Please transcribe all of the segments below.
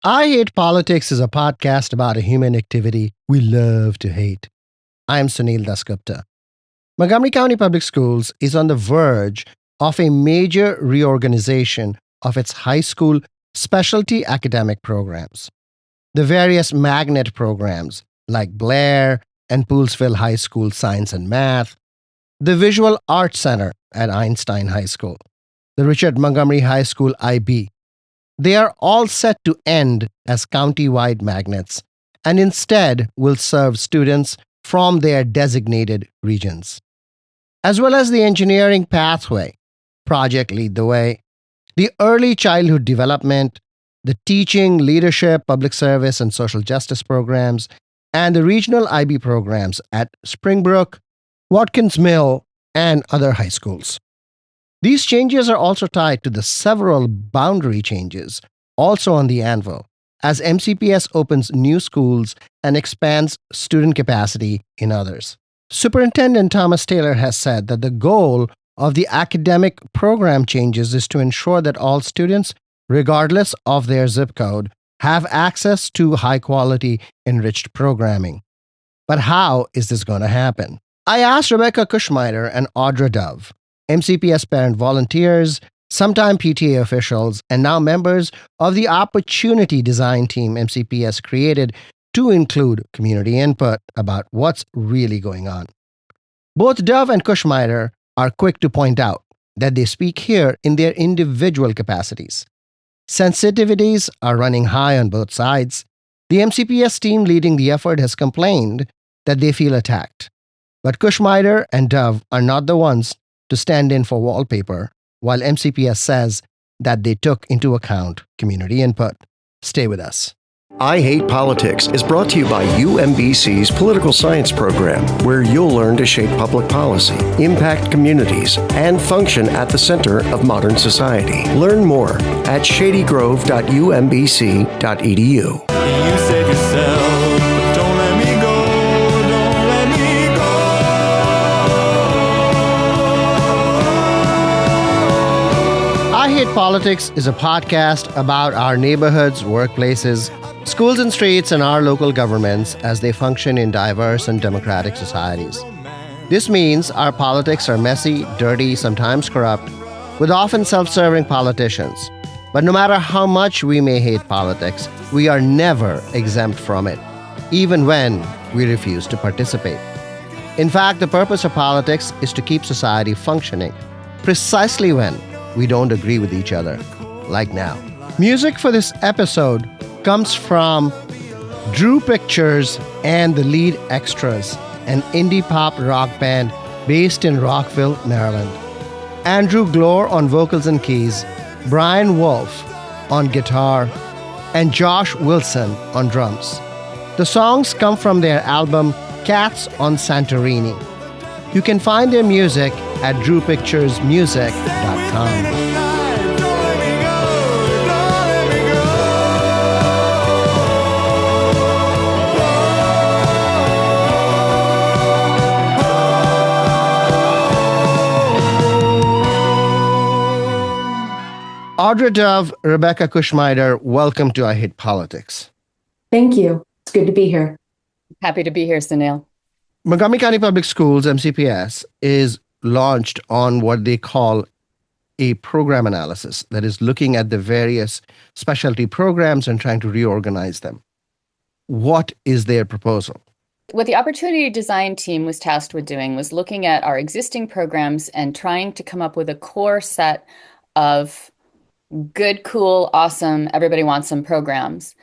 I Hate Politics is a podcast about a human activity we love to hate. I am Sunil Dasgupta. Montgomery County Public Schools is on the verge of a major reorganization of its high school specialty academic programs. The various magnet programs like Blair and Poolsville High School Science and Math, the Visual Arts Center at Einstein High School, the Richard Montgomery High School IB. They are all set to end as county-wide magnets and instead will serve students from their designated regions. As well as the engineering pathway, Project Lead the Way, the early childhood development, the teaching, leadership, public service, and social justice programs, and the regional IB programs at Springbrook, Watkins Mill, and other high schools. These changes are also tied to the several boundary changes, also on the anvil, as MCPS opens new schools and expands student capacity in others. Superintendent Thomas Taylor has said that the goal of the academic program changes is to ensure that all students, regardless of their zip code, have access to high-quality enriched programming. But how is this going to happen? I asked Rebecca Kushmiter and Audra Dove, MCPS parent volunteers, sometime PTA officials, and now members of the Opportunity Design Team MCPS created to include community input about what's really going on. Both Dove and Kushmiter are quick to point out that they speak here in their individual capacities. Sensitivities are running high on both sides. The MCPS team leading the effort has complained that they feel attacked. But Kushmiter and Dove are not the ones to stand in for wallpaper, while MCPS says that they took into account community input. Stay with us. I Hate Politics is brought to you by UMBC's Political Science Program, where you'll learn to shape public policy, impact communities, and function at the center of modern society. Learn more at shadygrove.umbc.edu. You save yourself, but don't let me go, don't let me go. I Hate Politics is a podcast about our neighborhoods, workplaces, schools and streets, and our local governments as they function in diverse and democratic societies. This means our politics are messy, dirty, sometimes corrupt, with often self-serving politicians. But no matter how much we may hate politics, we are never exempt from it, even when we refuse to participate. In fact, the purpose of politics is to keep society functioning, precisely when we don't agree with each other, like now. Music for this episode comes from Drew Pictures and the Lead Extras, an indie pop rock band based in Rockville, Maryland. Andrew Glore on vocals and keys, Brian Wolf on guitar, and Josh Wilson on drums. The songs come from their album Cats on Santorini. You can find their music at drewpicturesmusic.com. Audra Dove, Rebecca Kushmiter, welcome to I Hate Politics. Thank you. It's good to be here. Happy to be here, Sunil. Montgomery County Public Schools, MCPS, is launched on what they call a program analysis, that is looking at the various specialty programs and trying to reorganize them. What is their proposal? What the Opportunity Design Team was tasked with doing was looking at our existing programs and trying to come up with a core set of good, cool, awesome, everybody wants them programs,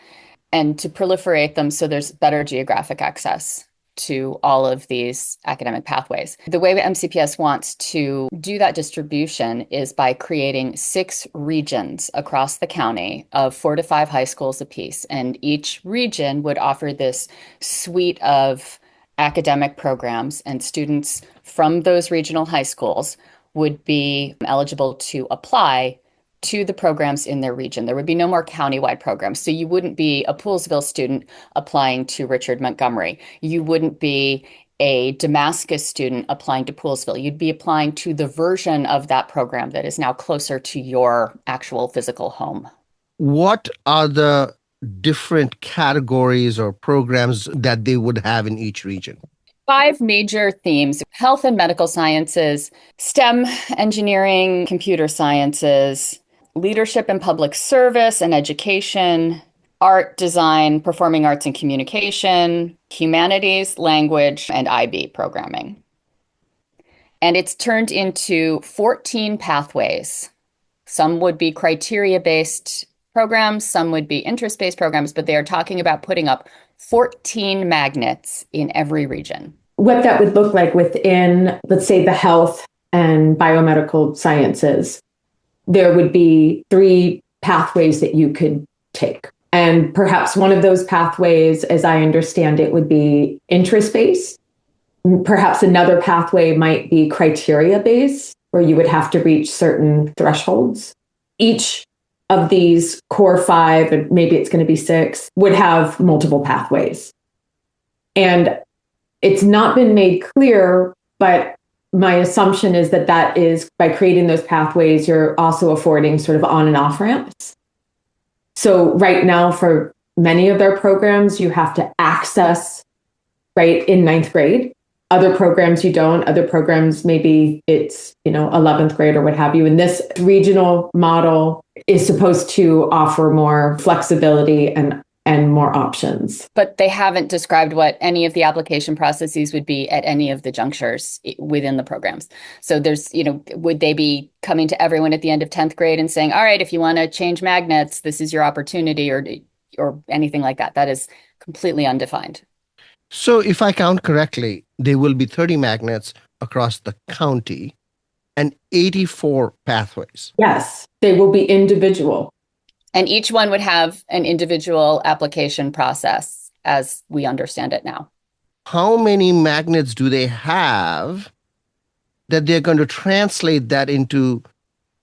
and to proliferate them so there's better geographic access to all of these academic pathways. The way that MCPS wants to do that distribution is by creating 6 regions across the county of 4 to 5 high schools apiece, and each region would offer this suite of academic programs, and students from those regional high schools would be eligible to apply to the programs in their region. There would be no more countywide programs. So you wouldn't be a Poolsville student applying to Richard Montgomery. You wouldn't be a Damascus student applying to Poolsville. You'd be applying to the version of that program that is now closer to your actual physical home. What are the different categories or programs that they would have in each region? 5 major themes: health and medical sciences, STEM, engineering, computer sciences, leadership and public service and education, art, design, performing arts and communication, humanities, language, and IB programming. And it's turned into 14 pathways. Some would be criteria-based programs, some would be interest-based programs, but they are talking about putting up 14 magnets in every region. What that would look like within, let's say, the health and biomedical sciences, there would be 3 pathways that you could take. And perhaps one of those pathways, as I understand it, would be interest-based. Perhaps another pathway might be criteria-based, where you would have to reach certain thresholds. Each of these core 5, and maybe it's going to be 6, would have multiple pathways. And it's not been made clear, but my assumption is that that is, by creating those pathways, you're also affording sort of on and off ramps. So right now, for many of their programs, you have to access right in 9th grade. Other programs you don't. Other programs, maybe it's, 11th grade or what have you. And this regional model is supposed to offer more flexibility and more options. But they haven't described what any of the application processes would be at any of the junctures within the programs. So there's, would they be coming to everyone at the end of 10th grade and saying, all right, if you want to change magnets, this is your opportunity, or anything like that? That is completely undefined. So if I count correctly, there will be 30 magnets across the county and 84 pathways. Yes, they will be individual. And each one would have an individual application process as we understand it now. How many magnets do they have that they're going to translate that into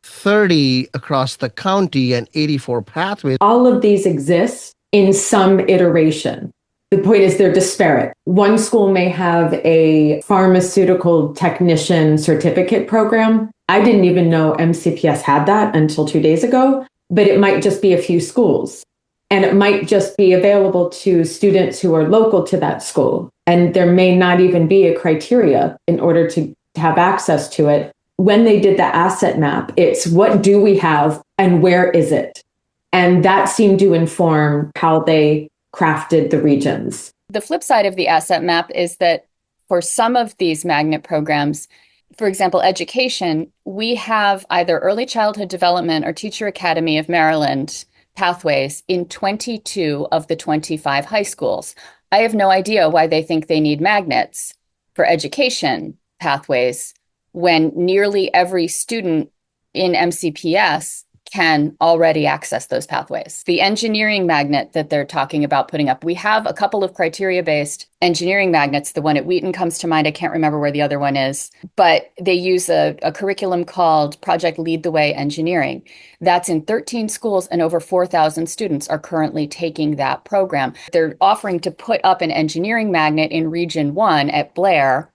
30 across the county and 84 pathways? All of these exist in some iteration. The point is they're disparate. One school may have a pharmaceutical technician certificate program. I didn't even know MCPS had that until 2 days ago, but it might just be a few schools. And it might just be available to students who are local to that school. And there may not even be a criteria in order to have access to it. When they did the asset map, it's what do we have and where is it? And that seemed to inform how they crafted the regions. The flip side of the asset map is that for some of these magnet programs, for example, education, we have either early childhood development or Teacher Academy of Maryland pathways in 22 of the 25 high schools. I have no idea why they think they need magnets for education pathways when nearly every student in MCPS can already access those pathways. The engineering magnet that they're talking about putting up, we have a couple of criteria-based engineering magnets. The one at Wheaton comes to mind. I can't remember where the other one is, but they use a curriculum called Project Lead the Way Engineering. That's in 13 schools, and over 4,000 students are currently taking that program. They're offering to put up an engineering magnet in Region 1 at Blair,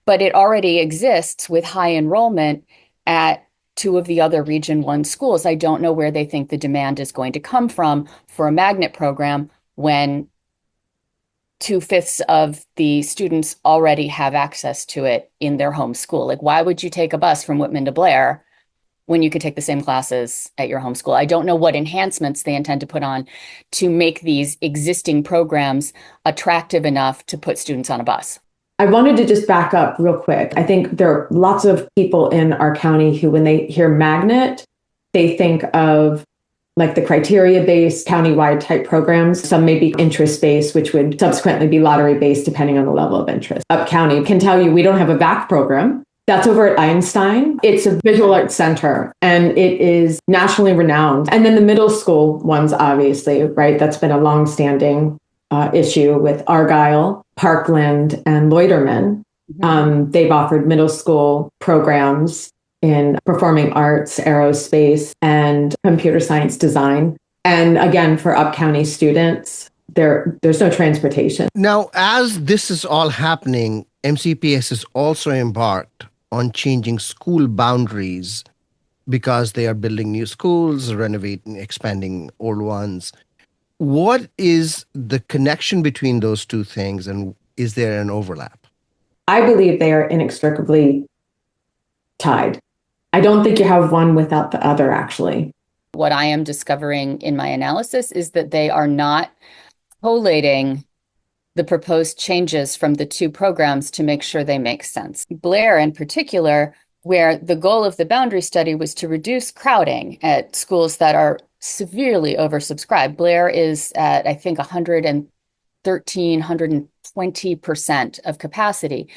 but it already exists with high enrollment at 2 of the other Region 1 schools. I don't know where they think the demand is going to come from for a magnet program when 2/5 of the students already have access to it in their home school. Like, why would you take a bus from Whitman to Blair when you could take the same classes at your home school? I don't know what enhancements they intend to put on to make these existing programs attractive enough to put students on a bus. I wanted to just back up real quick. I think there are lots of people in our county who, when they hear magnet, they think of like the criteria-based countywide type programs. Some may be interest-based, which would subsequently be lottery-based depending on the level of interest. Up County can tell you we don't have a VAC program. That's over at Einstein. It's a visual arts center and it is nationally renowned. And then the middle school ones, obviously, right? That's been a longstanding issue with Argyle, Parkland, and Loiterman. They've offered middle school programs in performing arts, aerospace, and computer science design. And again, for up-county students, there's no transportation. Now, as this is all happening, MCPS is also embarked on changing school boundaries because they are building new schools, renovating, expanding old ones. What is the connection between those two things, and is there an overlap? I believe they are inextricably tied. I don't think you have one without the other, actually. What I am discovering in my analysis is that they are not collating the proposed changes from the two programs to make sure they make sense. Blair, in particular, where the goal of the boundary study was to reduce crowding at schools that are severely oversubscribed. Blair is at, I think, 113, 120% of capacity,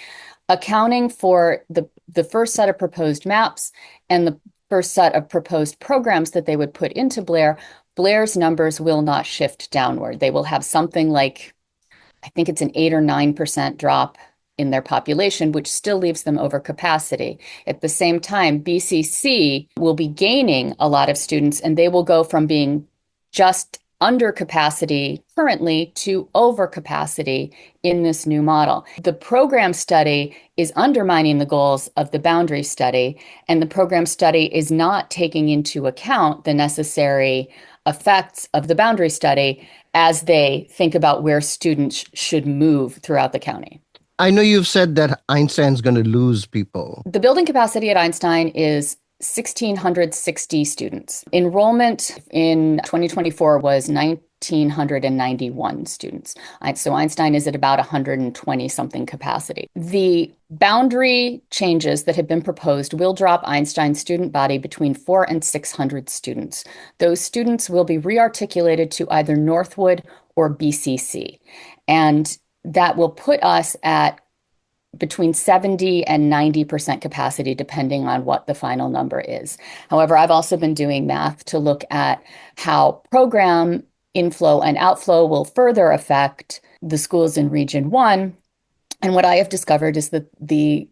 accounting for the first set of proposed maps and the first set of proposed programs that they would put into Blair. Blair's numbers will not shift downward. They will have something like, I think it's an 8 or 9% drop in their population, which still leaves them over capacity. At the same time, BCC will be gaining a lot of students, and they will go from being just under capacity currently to over capacity in this new model. The program study is undermining the goals of the boundary study, and the program study is not taking into account the necessary effects of the boundary study as they think about where students should move throughout the county. I know you've said that Einstein's going to lose people. The building capacity at Einstein is 1,660 students. Enrollment in 2024 was 1,991 students. So Einstein is at about 120 something capacity. The boundary changes that have been proposed will drop Einstein's student body between 400 and 600 students. Those students will be rearticulated to either Northwood or BCC. And that will put us at between 70 and 90% capacity, depending on what the final number is. However, I've also been doing math to look at how program inflow and outflow will further affect the schools in Region 1. And what I have discovered is that the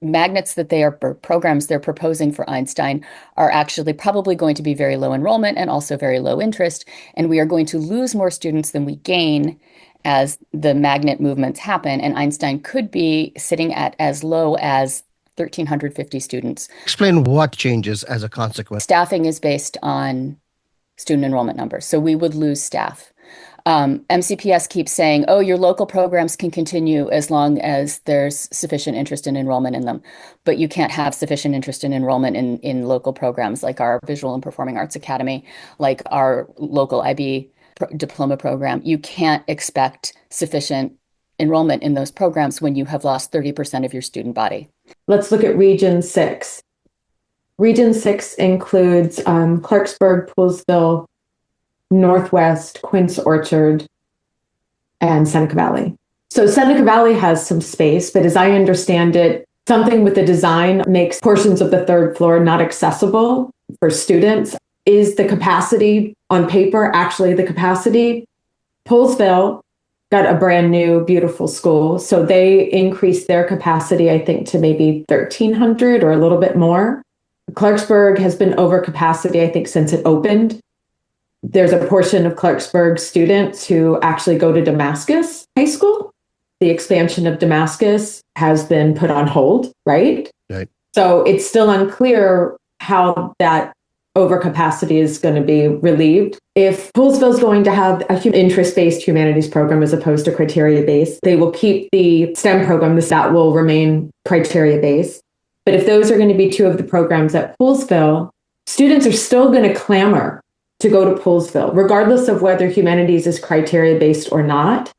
magnets that they are, programs they're proposing for Einstein are actually probably going to be very low enrollment and also very low interest. And we are going to lose more students than we gain as the magnet movements happen. And Einstein could be sitting at as low as 1,350 students. Explain what changes as a consequence. Staffing is based on student enrollment numbers. So we would lose staff. MCPS keeps saying, oh, your local programs can continue as long as there's sufficient interest in enrollment in them. But you can't have sufficient interest in enrollment in local programs like our Visual and Performing Arts Academy, like our local IB diploma program. You can't expect sufficient enrollment in those programs when you have lost 30% of your student body. Let's look at Region 6. Region 6 includes Clarksburg, Poolesville, Northwest, Quince Orchard, and Seneca Valley. So Seneca Valley has some space, but as I understand it, something with the design makes portions of the third floor not accessible for students. Is the capacity on paper actually the capacity? Poolesville got a brand new, beautiful school. So they increased their capacity, I think, to maybe 1,300 or a little bit more. Clarksburg has been over capacity, I think, since it opened. There's a portion of Clarksburg students who actually go to Damascus High School. The expansion of Damascus has been put on hold, right? Right. So it's still unclear how that overcapacity is going to be relieved. If Poolesville is going to have a interest-based humanities program as opposed to criteria-based, they will keep the STEM program, that will remain criteria-based. But if those are going to be two of the programs at Poolesville, students are still going to clamor to go to Poolesville, regardless of whether humanities is criteria-based or not,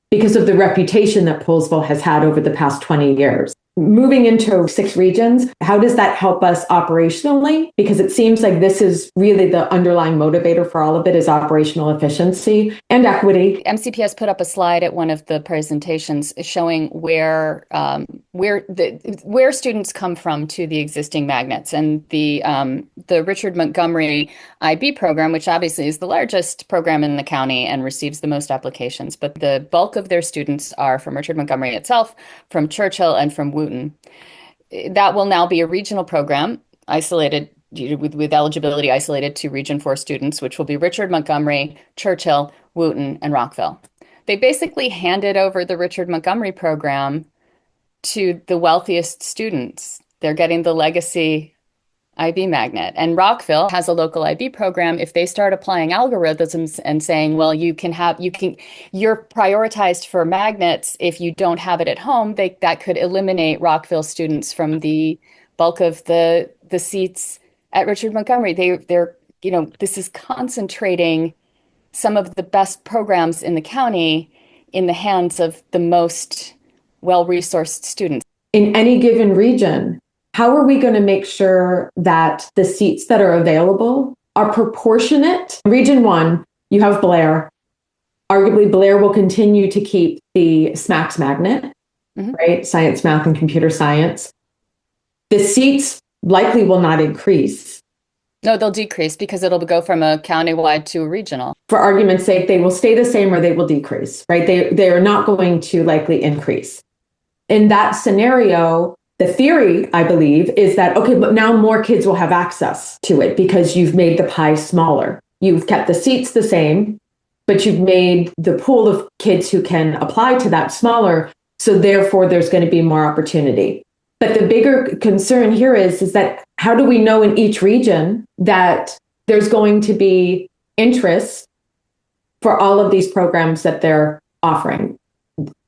because of the reputation that Poolesville has had over the past 20 years. Moving into 6 regions, how does that help us operationally? Because it seems like this is really the underlying motivator for all of it is operational efficiency and equity. MCPS put up a slide at one of the presentations showing where students come from to the existing magnets, and the Richard Montgomery IB program, which obviously is the largest program in the county and receives the most applications, but the bulk of their students are from Richard Montgomery itself, from Churchill, and from Wooten. That will now be a regional program, isolated with eligibility isolated to Region 4 students, which will be Richard Montgomery, Churchill, Wooten, and Rockville. They basically handed over the Richard Montgomery program to the wealthiest students. They're getting the legacy IB magnet. And Rockville has a local IB program. If they start applying algorithms and saying, well, you're prioritized for magnets if you don't have it at home, that could eliminate Rockville students from the bulk of the seats at Richard Montgomery. They're this is concentrating some of the best programs in the county in the hands of the most well-resourced students. In any given region, how are we going to make sure that the seats that are available are proportionate? Region 1, you have Blair. Arguably, Blair will continue to keep the SMACS magnet, right? Science, math, and computer science. The seats likely will not increase. No, they'll decrease because it'll go from a countywide to a regional. For argument's sake, they will stay the same or they will decrease, right? They are not going to likely increase. In that scenario, the theory, I believe, is that, okay, but now more kids will have access to it because you've made the pie smaller. You've kept the seats the same, but you've made the pool of kids who can apply to that smaller. So therefore, there's going to be more opportunity. But the bigger concern here is that how do we know in each region that there's going to be interest for all of these programs that they're offering?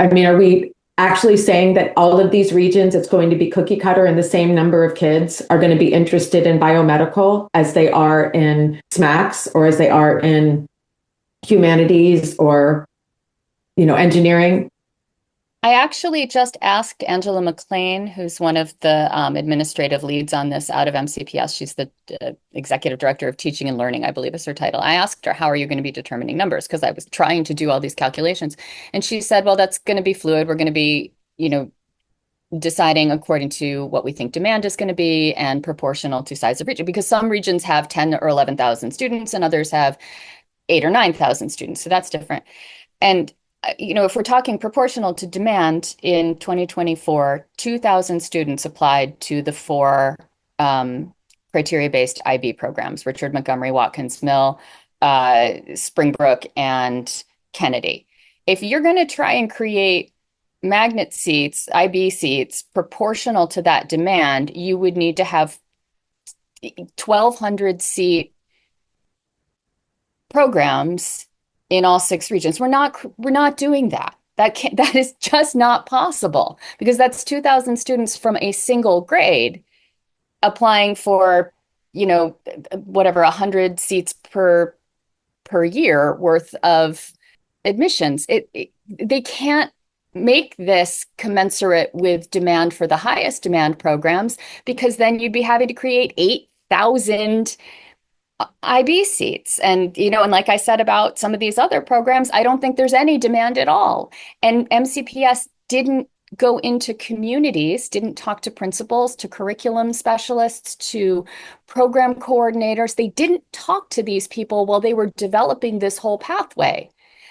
I mean, are we actually saying that all of these regions, it's going to be cookie cutter and the same number of kids are going to be interested in biomedical as they are in SMACS or as they are in humanities or, engineering? I actually just asked Angela McLean, who's one of the administrative leads on this out of MCPS. She's the executive director of teaching and learning, I believe is her title. I asked her, how are you going to be determining numbers? Because I was trying to do all these calculations. And she said, well, that's going to be fluid. We're going to be, deciding according to what we think demand is going to be and proportional to size of region. Because some regions have 10 or 11,000 students and others have 8 or 9,000 students. So that's different. And if we're talking proportional to demand in 2024, 2,000 students applied to the 4 criteria-based IB programs, Richard Montgomery, Watkins Mill, Springbrook, and Kennedy. If you're going to try and create magnet seats, IB seats, proportional to that demand, you would need to have 1,200 seat programs in all 6 regions. We're not doing that. That is just not possible because that's 2,000 students from a single grade applying for, 100 seats per year worth of admissions. They can't make this commensurate with demand for the highest demand programs because then you'd be having to create 8,000 IB seats. And, and like I said about some of these other programs, I don't think there's any demand at all. And MCPS didn't go into communities, didn't talk to principals, to curriculum specialists, to program coordinators. They didn't talk to these people while they were developing this whole pathway.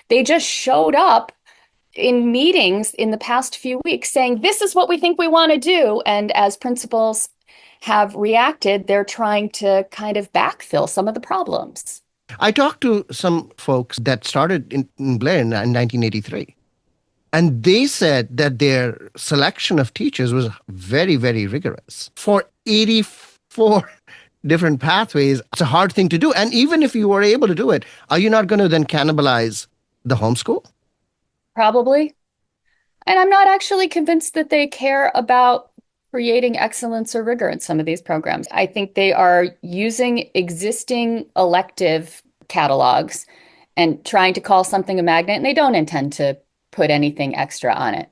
They just showed up in meetings in the past few weeks saying, this is what we think we want to do. And as principals have reacted, they're trying to kind of backfill some of the problems. I talked to some folks that started in Blair in 1983, and they said that their selection of teachers was very, very rigorous. For 84 different pathways, it's a hard thing to do. And even if you were able to do it, are you not going to then cannibalize the homeschool? Probably. And I'm not actually convinced that they care about creating excellence or rigor in some of these programs. I think they are using existing elective catalogs and trying to call something a magnet, and they don't intend to put anything extra on it.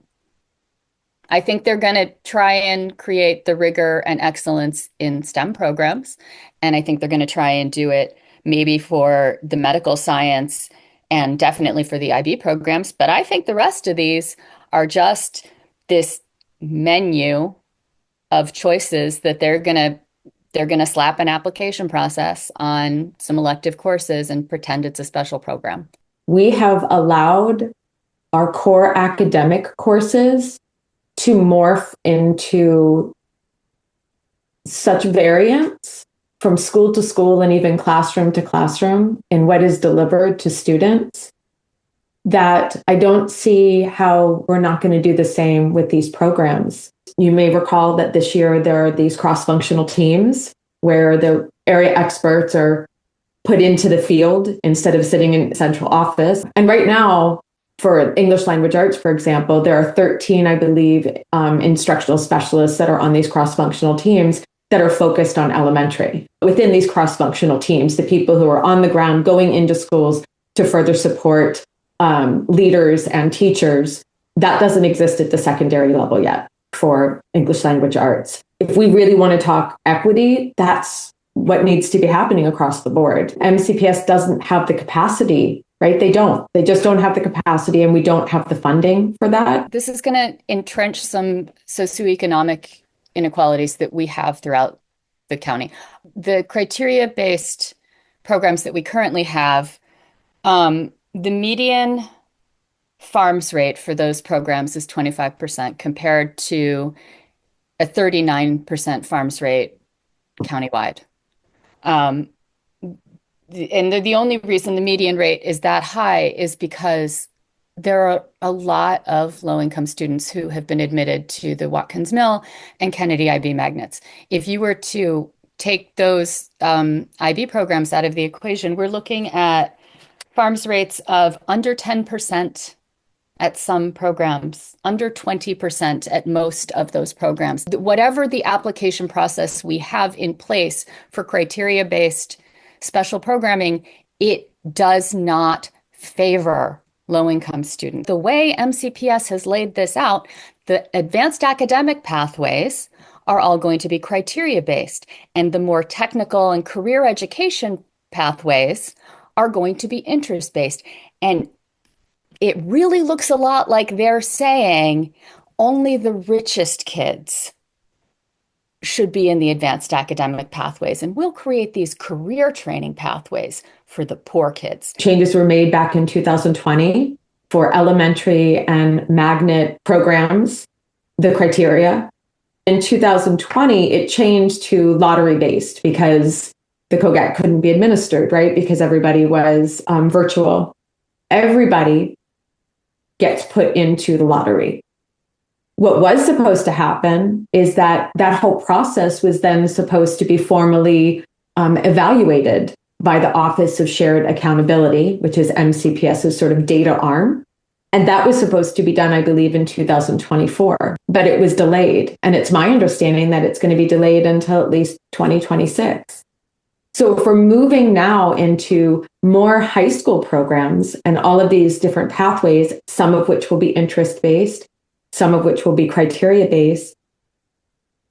I think they're going to try and create the rigor and excellence in STEM programs, and I think they're going to try and do it maybe for the medical science and definitely for the IB programs, but I think the rest of these are just this menu of choices that they're going to slap an application process on some elective courses and pretend it's a special program. We have allowed our core academic courses to morph into such variance from school to school and even classroom to classroom in what is delivered to students that I don't see how we're not going to do the same with these programs. You may recall that this year there are these cross-functional teams where the area experts are put into the field instead of sitting in central office. And right now, for English language arts, for example, there are 13, I believe, instructional specialists that are on these cross-functional teams that are focused on elementary. Within these cross-functional teams, the people who are on the ground going into schools to further support leaders and teachers, that doesn't exist at the secondary level yet for English language arts. If we really want to talk equity, that's what needs to be happening across the board. MCPS doesn't have the capacity, right? They don't. They just don't have the capacity, and we don't have the funding for that. This is going to entrench some socioeconomic inequalities that we have throughout the county. The criteria-based programs that we currently have, the median farms rate for those programs is 25% compared to a 39% farms rate countywide. And the only reason the median rate is that high is because there are a lot of low-income students who have been admitted to the Watkins Mill and Kennedy IB magnets. If you were to take those IB programs out of the equation, we're looking at farms rates of under 10% at some programs, under 20% at most of those programs. Whatever the application process we have in place for criteria-based special programming, it does not favor low-income students. The way MCPS has laid this out, the advanced academic pathways are all going to be criteria-based, and the more technical and career education pathways are going to be interest-based. And it really looks a lot like they're saying only the richest kids should be in the advanced academic pathways, and we'll create these career training pathways for the poor kids. Changes were made back in 2020 for elementary and magnet programs, the criteria. In 2020, it changed to lottery-based because the COGAT couldn't be administered, right? Because everybody was virtual. Everybody gets put into the lottery. What was supposed to happen is that that whole process was then supposed to be formally evaluated by the Office of Shared Accountability, which is MCPS's sort of data arm. And that was supposed to be done, I believe, in 2024, but it was delayed. And it's my understanding that it's going to be delayed until at least 2026. So if we're moving now into more high school programs and all of these different pathways, some of which will be interest-based, some of which will be criteria-based,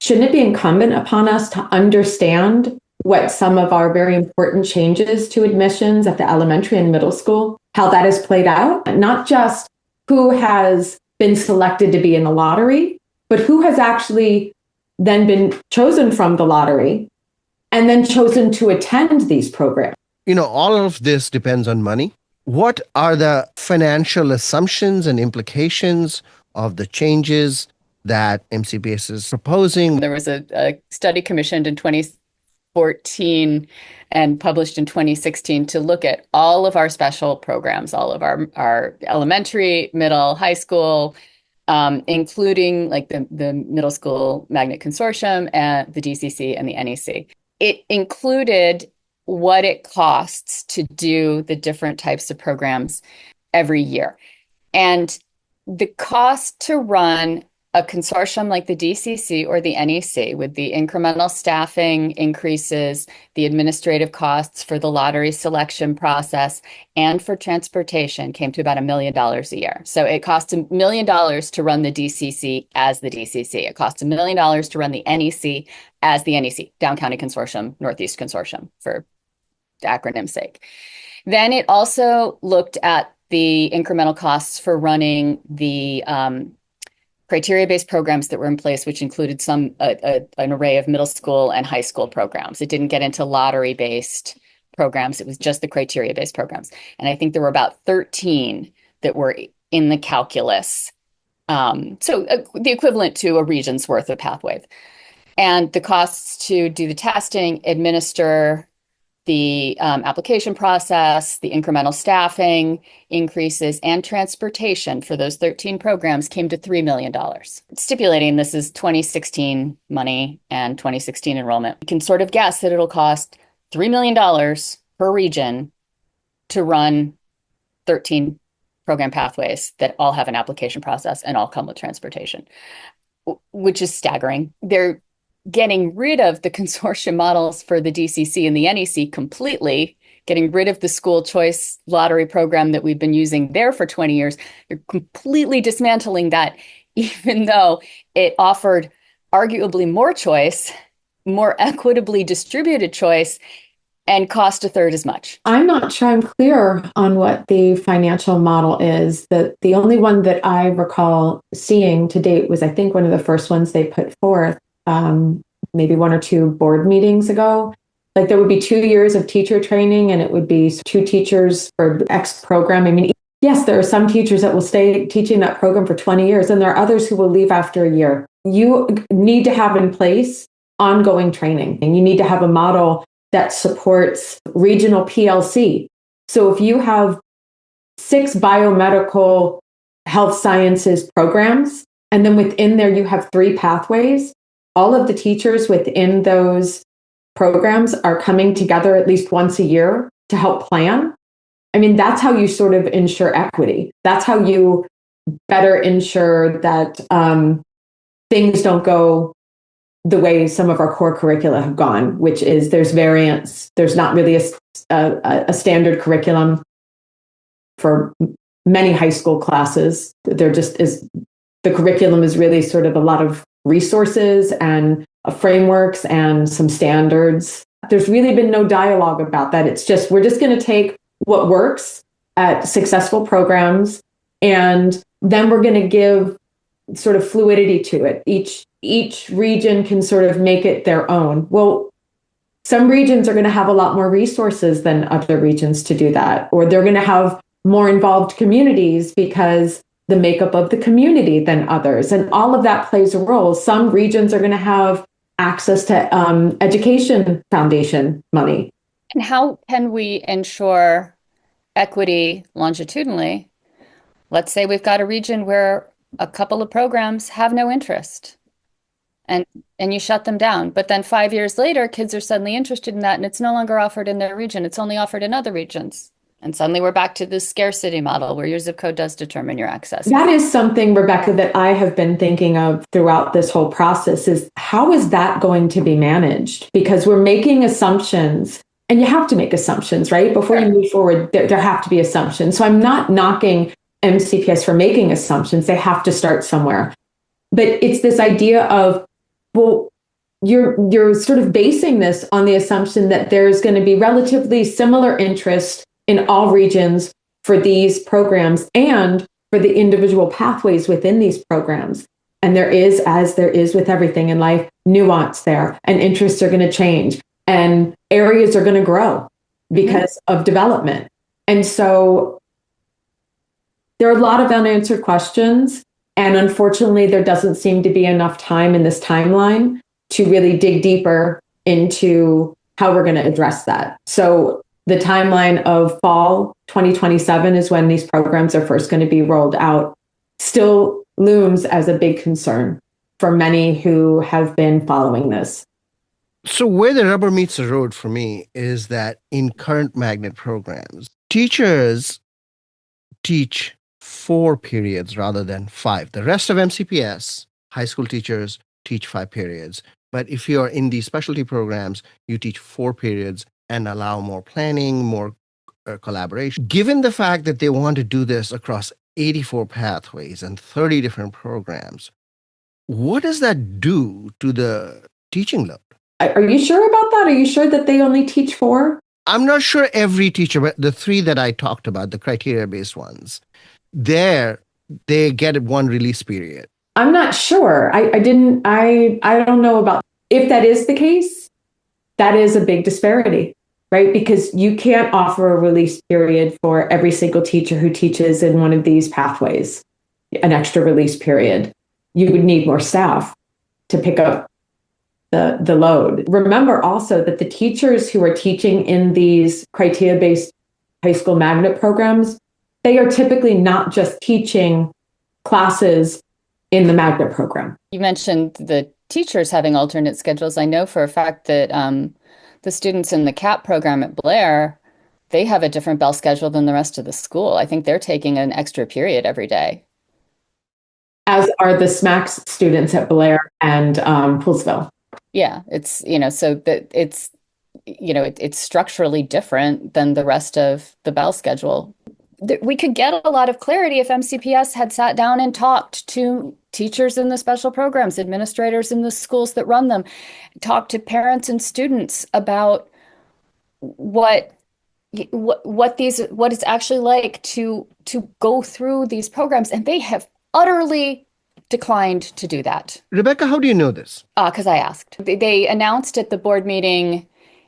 shouldn't it be incumbent upon us to understand what some of our very important changes to admissions at the elementary and middle school, how that has played out? Not just who has been selected to be in the lottery, but who has actually then been chosen from the lottery and then chosen to attend these programs. You know, all of this depends on money. What are the financial assumptions and implications of the changes that MCPS is proposing? There was a study commissioned in 2014 and published in 2016 to look at all of our special programs, all of our elementary, middle, high school, including like the Middle School Magnet Consortium and the DCC and the NEC. It included what it costs to do the different types of programs every year. And the cost to run a consortium like the DCC or the NEC, with the incremental staffing increases, the administrative costs for the lottery selection process, and for transportation, came to about $1 million a year. So it costs $1 million to run the DCC as the DCC. It costs $1 million to run the NEC as the NEC, Down County Consortium, Northeast Consortium, for acronym's sake. Then it also looked at the incremental costs for running the criteria-based programs that were in place, which included an array of middle school and high school programs. It didn't get into lottery-based programs. It was just the criteria-based programs. And I think there were about 13 that were in the calculus. The equivalent to a region's worth of pathways. And the costs to do the testing, administer the application process, the incremental staffing increases, and transportation for those 13 programs came to $3 million. Stipulating this is 2016 money and 2016 enrollment. You can sort of guess that it'll cost $3 million per region to run 13 program pathways that all have an application process and all come with transportation, which is staggering. They're getting rid of the consortium models for the DCC and the NEC completely, getting rid of the school choice lottery program that we've been using there for 20 years. They're completely dismantling that, even though it offered arguably more choice, more equitably distributed choice, and cost a third as much. I'm not sure I'm clear on what the financial model is. The only one that I recall seeing to date was, I think, one of the first ones they put forth, maybe 1 or 2 board meetings ago. Like there would be 2 years of teacher training and it would be 2 teachers for X program. I mean, yes, there are some teachers that will stay teaching that program for 20 years and there are others who will leave after a year. You need to have in place ongoing training and you need to have a model that supports regional PLC. So if you have 6 biomedical health sciences programs, and then within there you have 3 pathways, all of the teachers within those programs are coming together at least once a year to help plan. I mean, that's how you sort of ensure equity. That's how you better ensure that things don't go the way some of our core curricula have gone, which is there's variance. There's not really a standard curriculum for many high school classes. There just is, the curriculum is really sort of a lot of resources and frameworks and some standards. There's really been no dialogue about that. It's just, we're just going to take what works at successful programs, and then we're going to give sort of fluidity to it. Each region can sort of make it their own. Well, some regions are going to have a lot more resources than other regions to do that, or they're going to have more involved communities because the makeup of the community than others. And all of that plays a role. Some regions are going to have access to education foundation money. And how can we ensure equity longitudinally? Let's say we've got a region where a couple of programs have no interest and you shut them down. But then 5 years later, kids are suddenly interested in that and it's no longer offered in their region. It's only offered in other regions. And suddenly we're back to this scarcity model where your zip code does determine your access. That is something, Rebecca, that I have been thinking of throughout this whole process is how is that going to be managed? Because we're making assumptions, and you have to make assumptions, right? Before you move forward, there have to be assumptions. So I'm not knocking MCPS for making assumptions. They have to start somewhere. But it's this idea of, well, you're sort of basing this on the assumption that there's going to be relatively similar interest in all regions for these programs and for the individual pathways within these programs. And there is, as there is with everything in life, nuance there, and interests are going to change and areas are going to grow because of development. And so there are a lot of unanswered questions. And unfortunately, there doesn't seem to be enough time in this timeline to really dig deeper into how we're going to address that. So the timeline of fall 2027 is when these programs are first going to be rolled out, still looms as a big concern for many who have been following this. So where the rubber meets the road for me is that in current magnet programs, teachers teach 4 periods rather than 5. The rest of MCPS, high school teachers teach 5 periods. But if you're in these specialty programs, you teach 4 periods and allow more planning, more collaboration. Given the fact that they want to do this across 84 pathways and 30 different programs, what does that do to the teaching load? Are you sure about that? Are you sure that they only teach 4? I'm not sure every teacher, but the 3 that I talked about, the criteria-based ones, they get 1 release period. I'm not sure. I don't know about if that is the case. That is a big disparity, right? Because you can't offer a release period for every single teacher who teaches in one of these pathways, an extra release period. You would need more staff to pick up the load. Remember also that the teachers who are teaching in these criteria-based high school magnet programs, they are typically not just teaching classes in the magnet program. You mentioned the teachers having alternate schedules. I know for a fact that the students in the CAP program at Blair, they have a different bell schedule than the rest of the school. I think they're taking an extra period every day. As are the SMACS students at Blair and Poolsville. Yeah, it's, so that it's structurally different than the rest of the bell schedule. We could get a lot of clarity if MCPS had sat down and talked to teachers in the special programs, administrators in the schools that run them, talked to parents and students about what it's actually like to go through these programs, and they have utterly declined to do that. Rebecca, how do you know this? Because I asked. They announced at the board meeting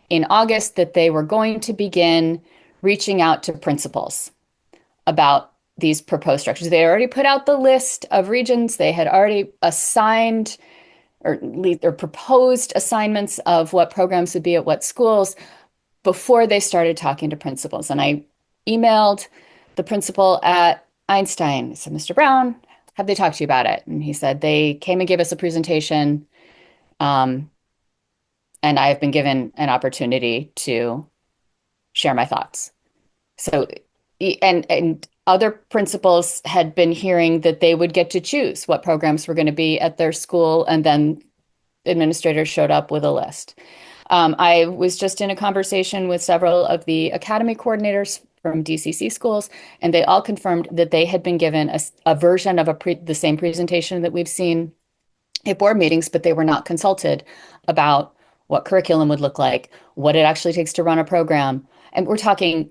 in August that they were going to begin reaching out to principals about these proposed structures. They already put out the list of regions. They had already assigned or proposed assignments of what programs would be at what schools before they started talking to principals. And I emailed the principal at Einstein. I said, Mr. Brown, have they talked to you about it? And he said, they came and gave us a presentation. And I have been given an opportunity to share my thoughts. So, and other principals had been hearing that they would get to choose what programs were going to be at their school, and then administrators showed up with a list. I was just in a conversation with several of the academy coordinators from DCC schools, and they all confirmed that they had been given a version of the same presentation that we've seen at board meetings, but they were not consulted about what curriculum would look like, what it actually takes to run a program. And we're talking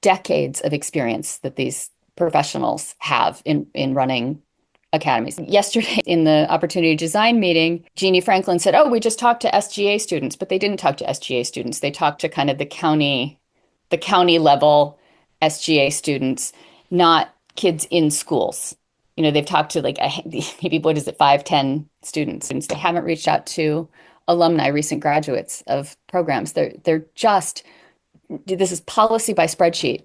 decades of experience that these professionals have in running academies. Yesterday in the Opportunity Design meeting, Jeannie Franklin said, oh, we just talked to SGA students, but they didn't talk to SGA students. They talked to kind of the county level SGA students, not kids in schools. They've talked to maybe, 5-10 students. They haven't reached out to alumni, recent graduates of programs. They're just, this is policy by spreadsheet.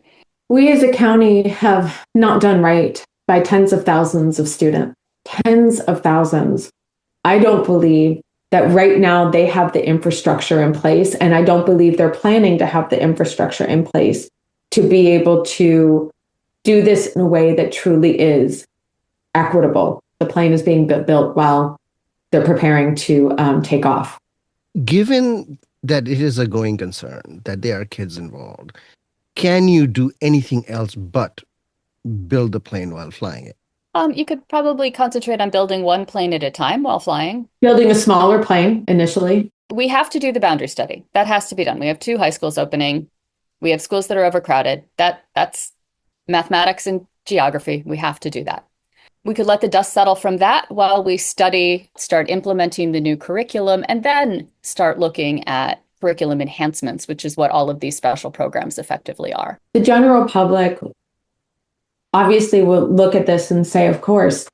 We as a county have not done right by tens of thousands of students, tens of thousands. I don't believe that right now they have the infrastructure in place, and I don't believe they're planning to have the infrastructure in place to be able to do this in a way that truly is equitable. The plane is being built while they're preparing to take off. Given that it is a going concern, that there are kids involved, can you do anything else but build the plane while flying it? You could probably concentrate on building one plane at a time while flying. Building a smaller plane initially. We have to do the boundary study. That has to be done. We have 2 high schools opening. We have schools that are overcrowded. That's mathematics and geography. We have to do that. We could let the dust settle from that while we start implementing the new curriculum, and then start looking at curriculum enhancements, which is what all of these special programs effectively are. The general public obviously will look at this and say, of course,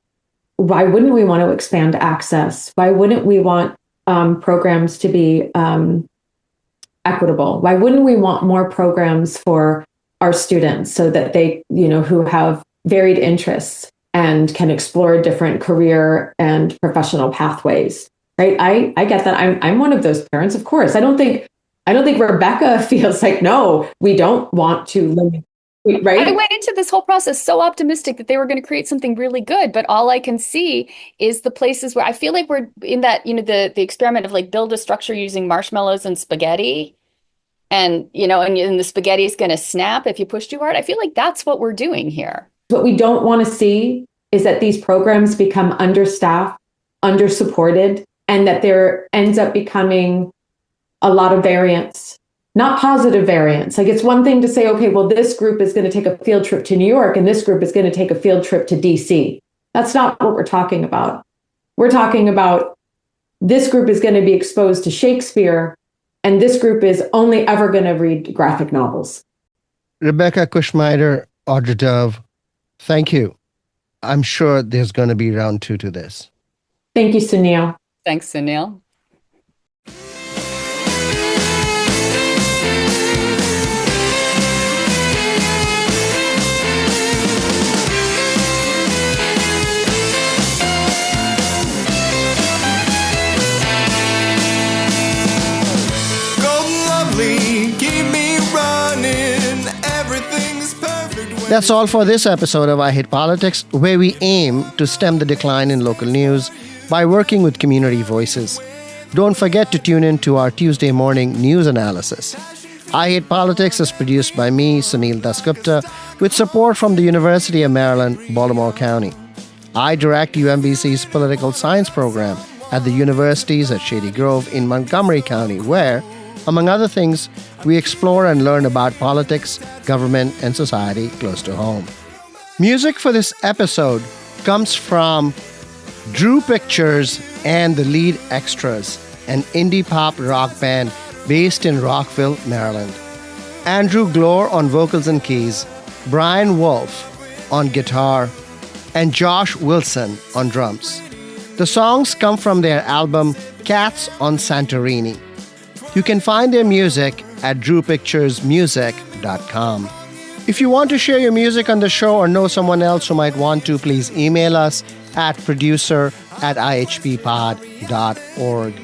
why wouldn't we want to expand access? Why wouldn't we want programs to be equitable? Why wouldn't we want more programs for our students so that they, who have varied interests and can explore different career and professional pathways, right? I get that. I'm one of those parents, of course. I don't think Rebecca feels like, no, we don't want to limit. Right? I went into this whole process so optimistic that they were going to create something really good, but all I can see is the places where I feel like we're in that, the experiment of build a structure using marshmallows and spaghetti, and and the spaghetti is going to snap if you push too hard. I feel like that's what we're doing here. What we don't want to see is that these programs become understaffed, undersupported, and that there ends up becoming a lot of variance. Not positive variance. It's one thing to say, okay, well, this group is going to take a field trip to New York and this group is going to take a field trip to DC. That's not what we're talking about. We're talking about this group is going to be exposed to Shakespeare and this group is only ever going to read graphic novels. Rebecca Kushmeider, Audra Dove, thank you. I'm sure there's going to be round 2 to this. Thank you, Sunil. Thanks, Sunil. That's all for this episode of I Hate Politics, where we aim to stem the decline in local news by working with community voices. Don't forget to tune in to our Tuesday morning news analysis. I Hate Politics is produced by me, Sunil Dasgupta, with support from the University of Maryland, Baltimore County. I direct UMBC's political science program at the universities at Shady Grove in Montgomery County, where, among other things, we explore and learn about politics, government, and society close to home. Music for this episode comes from Drew Pictures and the Lead Extras, an indie pop rock band based in Rockville, Maryland. Andrew Glore on vocals and keys, Brian Wolf on guitar, and Josh Wilson on drums. The songs come from their album Cats on Santorini. You can find their music at drewpicturesmusic.com. If you want to share your music on the show or know someone else who might want to, please email us at producer@ihppod.org.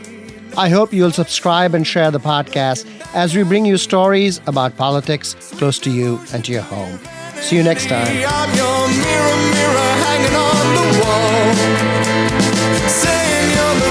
I hope you'll subscribe and share the podcast as we bring you stories about politics close to you and to your home. See you next time. I'm your mirror, mirror hanging on the wall, saying you're the